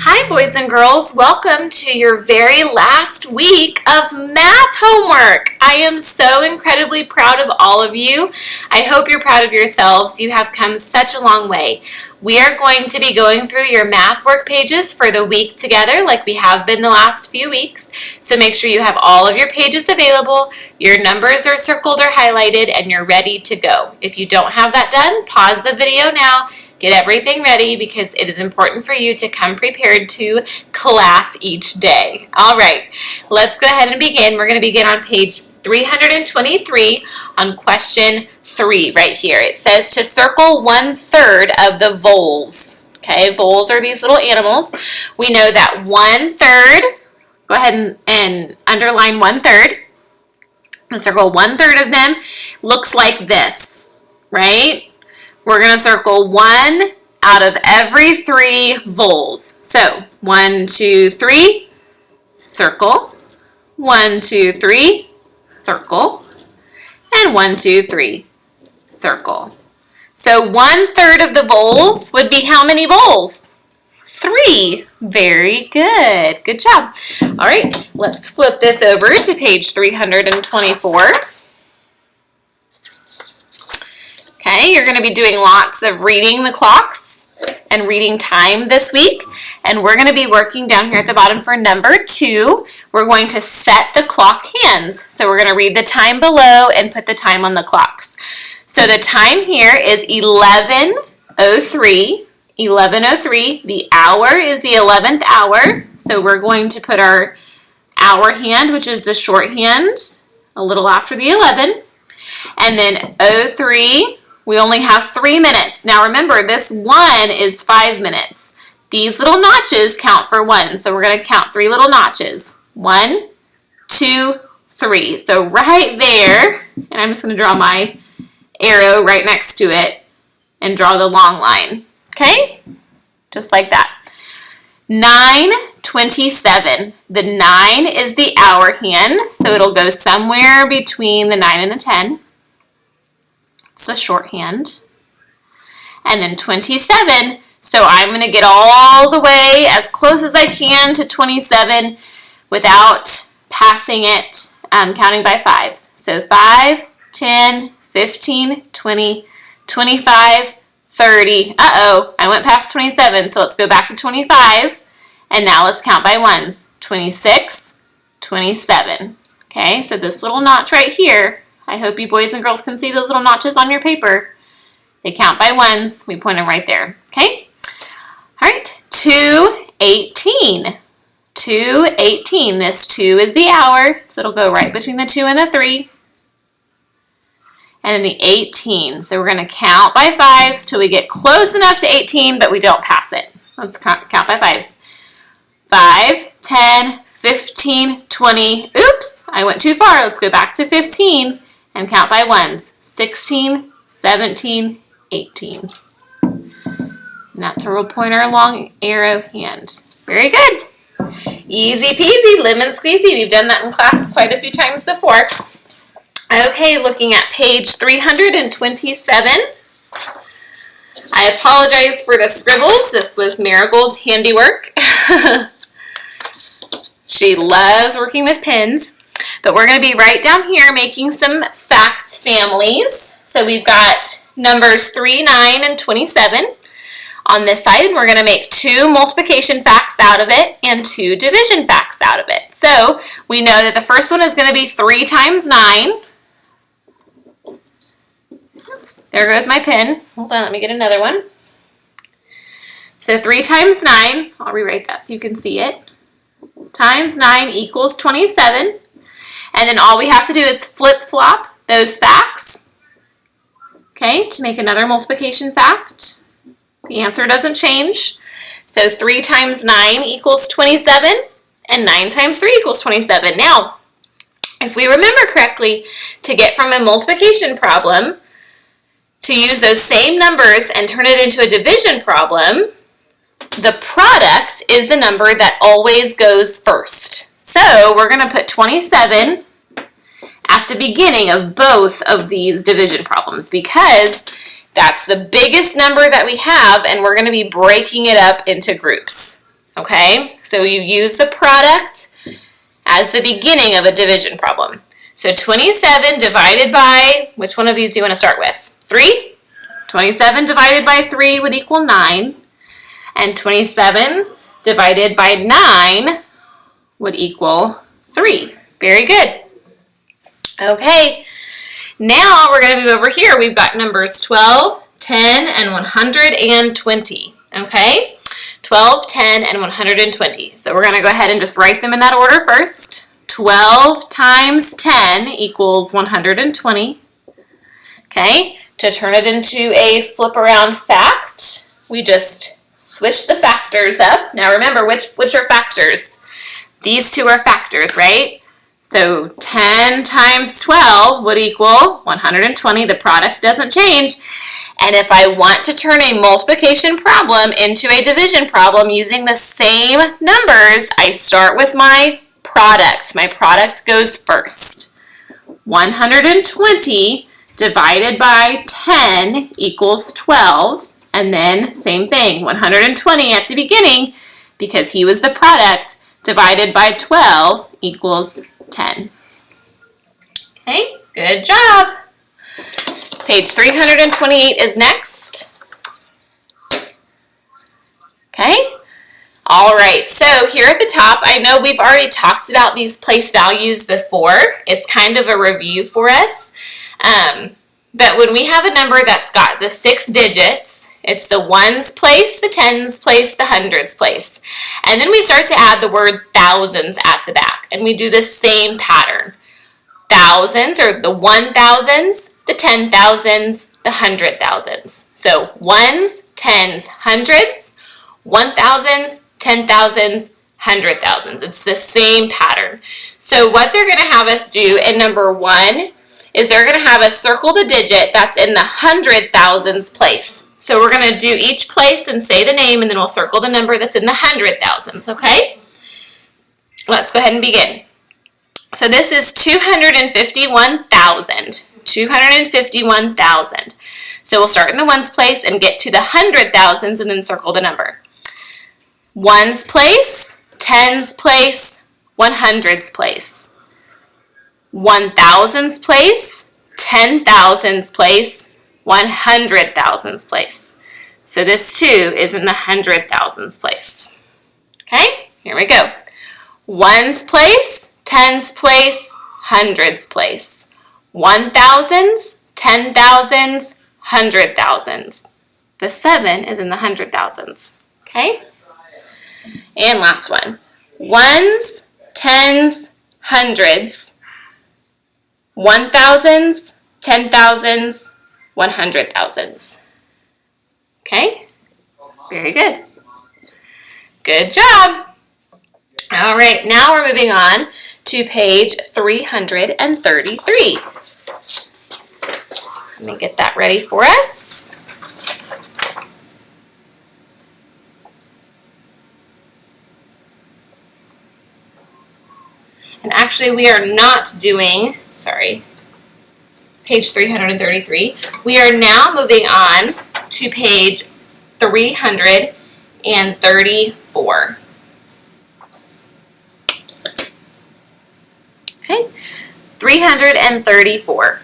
Hi boys and girls, welcome to your very last week of math homework. I am so incredibly proud of all of you. I hope you're proud of yourselves. You have come such a long way. We are going to be going through your math work pages for the week together like we have been the last few weeks. So make sure you have all of your pages available, your numbers are circled or highlighted, and you're ready to go. If you don't have that done, pause the video now. Get everything ready because it is important for you to come prepared to class each day. All right, let's go ahead and begin. We're going to begin on page 323 on question 3 right here. It says to circle 1/3 of the voles. Okay, voles are these little animals. We know that 1/3, go ahead and underline 1/3. We'll circle 1/3 of them. Looks like this, right? We're going to circle 1 out of every 3 voles. So 1, 2, 3, circle. 1, 2, 3, circle. And 1, 2, 3, circle. So 1/3 of the voles would be how many voles? 3. Very good. Good job. All right, let's flip this over to page 324. Okay, you're going to be doing lots of reading the clocks and reading time this week. And we're going to be working down here at the bottom for number 2. We're going to set the clock hands. So we're going to read the time below and put the time on the clocks. So the time here is 11:03. 11:03. The hour is the 11th hour. So we're going to put our hour hand, which is the shorthand, a little after the 11. And then 03. We only have 3 minutes. Now remember, this 1 is 5 minutes. These little notches count for 1, so we're going to count 3 little notches. 1, 2, 3. So right there, and I'm just going to draw my arrow right next to it and draw the long line. Okay? Just like that. 9:27. The 9 is the hour hand, so it'll go somewhere between the 9 and the 10. It's the shorthand. And then 27, so I'm going to get all the way as close as I can to 27 without passing it, counting by 5s. So 5, 10, 15, 20, 25, 30. Uh-oh, I went past 27, so let's go back to 25. And now let's count by 1s. 26, 27. Okay, so this little notch right here, I hope you boys and girls can see those little notches on your paper. They count by 1s. We point them right there. Okay? All right. 2:18. 2:18. This 2 is the hour, so it'll go right between the 2 and the 3. And then the 18. So we're going to count by 5s till we get close enough to 18, but we don't pass it. Let's count by 5s. 5, 10, 15, 20. Oops, I went too far. Let's go back to 15. And count by 1s. 16, 17, 18. And that's where we'll point our long arrow hand. Very good. Easy peasy, lemon squeezy. We've done that in class quite a few times before. Okay, looking at page 327. I apologize for the scribbles. This was Marigold's handiwork. She loves working with pens. But we're going to be right down here making some fact families. So we've got numbers 3, 9, and 27 on this side. And we're going to make 2 multiplication facts out of it and 2 division facts out of it. So we know that the first one is going to be 3 times 9. Oops, there goes my pen. Hold on, let me get another one. So 3 times 9, I'll rewrite that so you can see it, times 9 equals 27. And then all we have to do is flip-flop those facts, okay, to make another multiplication fact. The answer doesn't change. So 3 times 9 equals 27, and 9 times 3 equals 27. Now, if we remember correctly, to get from a multiplication problem to use those same numbers and turn it into a division problem, the product is the number that always goes first. So we're going to put 27 at the beginning of both of these division problems because that's the biggest number that we have and we're going to be breaking it up into groups. okay? So you use the product as the beginning of a division problem. So 27 divided by, which one of these do you want to start with? 3? 27 divided by 3 would equal 9. And 27 divided by 9 would equal 3. Very good. Okay, now we're going to move over here. We've got numbers 12, 10, and 120, okay? 12, 10, and 120. So we're going to go ahead and just write them in that order first. 12 times 10 equals 120, okay? To turn it into a flip around fact, we just switch the factors up. Now remember, which are factors? These two are factors, right? So 10 times 12 would equal 120. The product doesn't change. And if I want to turn a multiplication problem into a division problem using the same numbers, I start with my product. My product goes first. 120 divided by 10 equals 12. And then same thing, 120 at the beginning, because he was the product, divided by 12 equals 10. Okay, good job. Page 328 is next. Okay, all right, so here at the top, I know we've already talked about these place values before. It's kind of a review for us. But when we have a number that's got the 6 digits, it's the ones place, the tens place, the hundreds place. And then we start to add the word thousands at the back, and we do the same pattern. Thousands, or the 1,000s, the 10,000s, the 100,000s. So ones, tens, hundreds, 1,000s, 10,000s, 100,000s. It's the same pattern. So what they're going to have us do in number 1 is they're going to have us circle the digit that's in the 100,000s place. So we're going to do each place and say the name, and then we'll circle the number that's in the 100,000s, okay? Let's go ahead and begin. So this is 251,000. 251,000. So we'll start in the ones place and get to the 100,000s and then circle the number. Ones place, tens place, 100s place. 1,000s place, 10,000s place, 100,000s place. So this too is in the 100,000s place. Okay, here we go. Ones place, tens place, hundreds place. 1,000s, 10,000s, 100,000s. The 7 is in the 100,000s. Okay? And last one. Ones, tens, hundreds, 1,000s, 10,000s, 100,000s. Okay? Very good. Good job. All right, now we're moving on to page 333. Let me get that ready for us. And actually, we are not doing, page 333. We are now moving on to page 334. Okay, 334.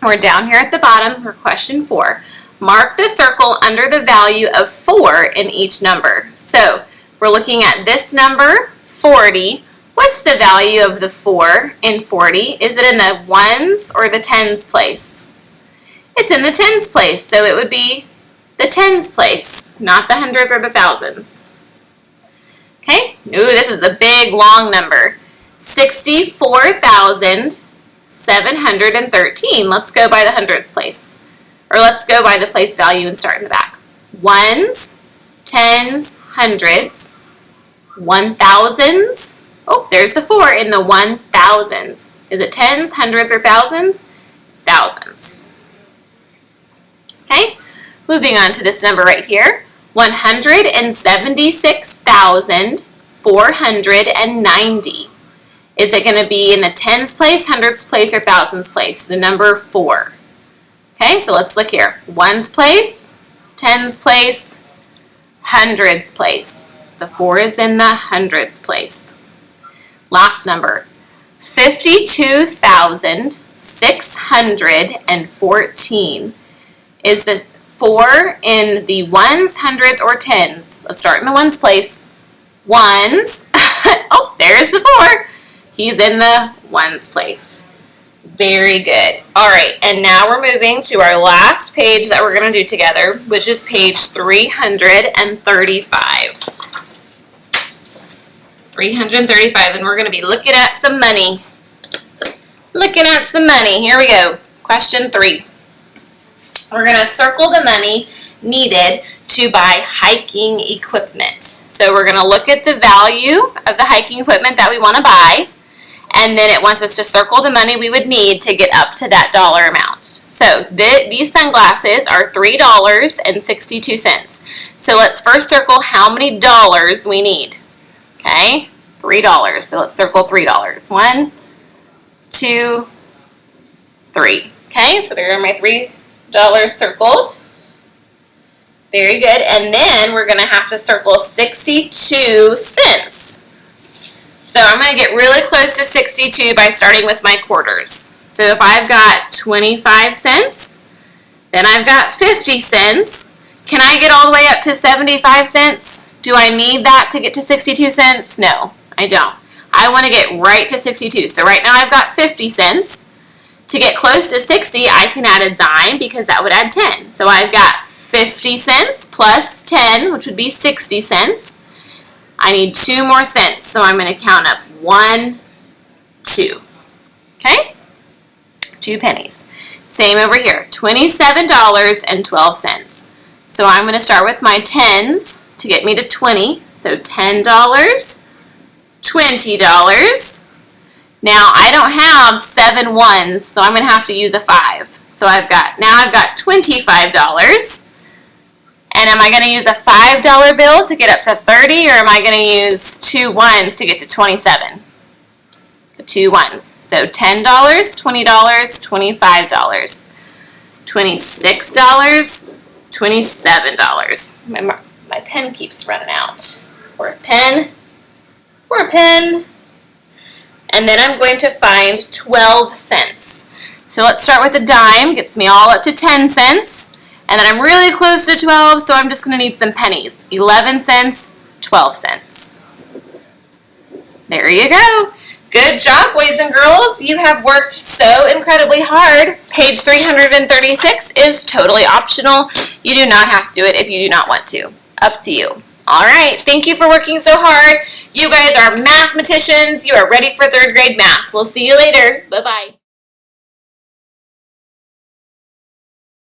We're down here at the bottom for question 4. Mark the circle under the value of 4 in each number. So we're looking at this number, 40. What's the value of the 4 in 40? Is it in the ones or the tens place? It's in the tens place, so it would be the tens place, not the hundreds or the thousands. Okay, ooh, this is a big, long number. 64,713. Let's go by the hundreds place. Or let's go by the place value and start in the back. Ones, tens, hundreds, 1,000s. Oh, there's the 4 in the 1,000s. Is it tens, hundreds, or thousands? Thousands. Okay, moving on to this number right here. 176,490. Is it going to be in the tens place, hundreds place, or thousands place? The number 4. Okay, so let's look here. Ones place, tens place, hundreds place. The 4 is in the hundreds place. Last number, 52,614. Is the 4 in the ones, hundreds, or tens? Let's start in the ones place. Ones. Oh, there's the 4. He's in the ones place. Very good. All right, and now we're moving to our last page that we're going to do together, which is page 335. 335, and we're going to be looking at some money. Here we go. Question 3. We're going to circle the money needed to buy hiking equipment. So we're going to look at the value of the hiking equipment that we want to buy, and then it wants us to circle the money we would need to get up to that dollar amount. So these sunglasses are $3.62. So let's first circle how many dollars we need. Okay, $3. So let's circle $3. 1, 2, 3. Okay, so there are my $3 circled. Very good. And then we're going to have to circle 62 cents. So I'm going to get really close to 62 by starting with my quarters. So if I've got 25 cents, then I've got 50 cents. Can I get all the way up to 75 cents? Do I need that to get to 62 cents? No, I don't. I want to get right to 62. So right now I've got 50 cents. To get close to 60, I can add a dime because that would add 10. So I've got 50 cents plus 10, which would be 60 cents. I need 2 more cents, so I'm going to count up 1, 2. Okay? 2 pennies. Same over here, $27.12. So I'm going to start with my tens to get me to 20. So $10, $20. Now I don't have 7 ones, so I'm going to have to use a 5. So I've got $25. And am I going to use a $5 bill to get up to 30, or am I going to use 2 ones to get to 27? So 2 ones. So $10, $20, $25, $26, $27. My pen keeps running out. Poor pen. Poor pen. And then I'm going to find 12 cents. So let's start with a dime. Gets me all up to 10 cents. And then I'm really close to 12, so I'm just going to need some pennies. 11 cents, 12 cents. There you go. Good job, boys and girls. You have worked so incredibly hard. Page 336 is totally optional. You do not have to do it if you do not want to. Up to you. All right. Thank you for working so hard. You guys are mathematicians. You are ready for 3rd grade math. We'll see you later. Bye-bye.